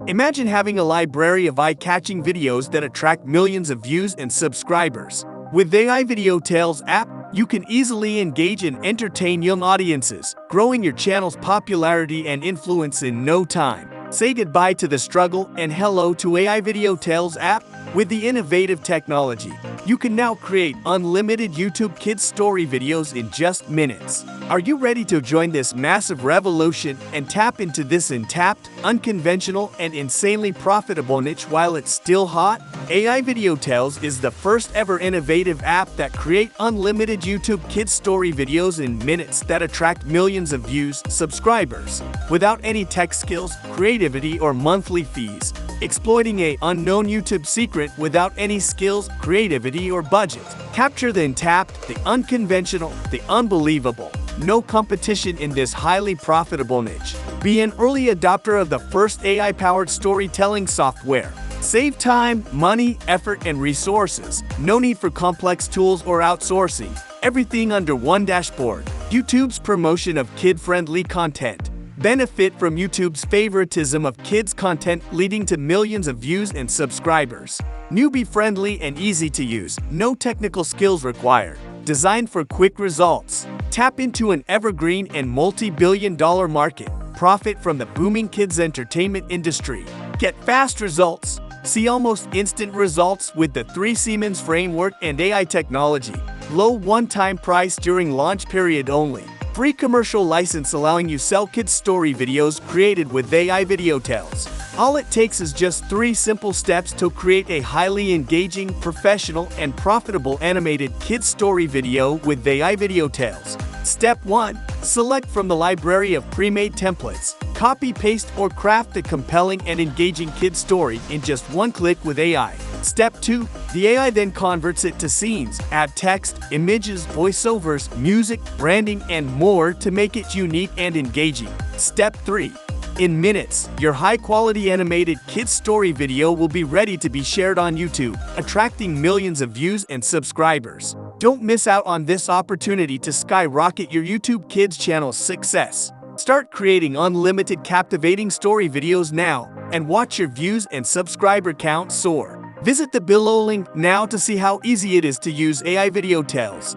Imagine having a library of eye-catching videos that attract millions of views and subscribers. With the AI Video Tales app, you can easily engage and entertain young audiences, growing your channel's popularity and influence in no time. Say goodbye to the struggle and hello to AI Video Tales app. With the innovative technology, you can now create unlimited YouTube Kids story videos in just minutes. Are you ready to join this massive revolution and tap into this untapped, unconventional, and insanely profitable niche while it's still hot? AI Video Tales is the first ever innovative app that creates unlimited YouTube Kids story videos in minutes that attract millions of views, subscribers, without any tech skills, creativity, or monthly fees. Exploiting an unknown YouTube secret without any skills, creativity, or budget. Capture the untapped, the unconventional, the unbelievable. No competition in this highly profitable niche. Be an early adopter of the first AI-powered storytelling software. Save time, money, effort, and resources. No need for complex tools or outsourcing. Everything under one dashboard. YouTube's promotion of kid-friendly content. Benefit from YouTube's favoritism of kids' content leading to millions of views and subscribers. Newbie-friendly and easy to use, no technical skills required. Designed for quick results. Tap into an evergreen and multi-billion-dollar market. Profit from the booming kids' entertainment industry. Get fast results. See almost instant results with the 3 Siemens framework and AI technology. Low one-time price during launch period only. Free commercial license allowing you sell kids story videos created with AI Video Tales. All it takes is just 3 simple steps to create a highly engaging, professional, and profitable animated kids story video with AI Video Tales. Step 1. Select from the library of pre-made templates. Copy, paste, or craft a compelling and engaging kids story in just one click with AI. Step 2. The AI then converts it to scenes, add text, images, voiceovers, music, branding, and more to make it unique and engaging. Step 3. In minutes, your high-quality animated kids story video will be ready to be shared on YouTube, attracting millions of views and subscribers. Don't miss out on this opportunity to skyrocket your YouTube Kids channel's success. Start creating unlimited captivating story videos now and watch your views and subscriber count soar. Visit the below link now to see how easy it is to use AI Video Tales.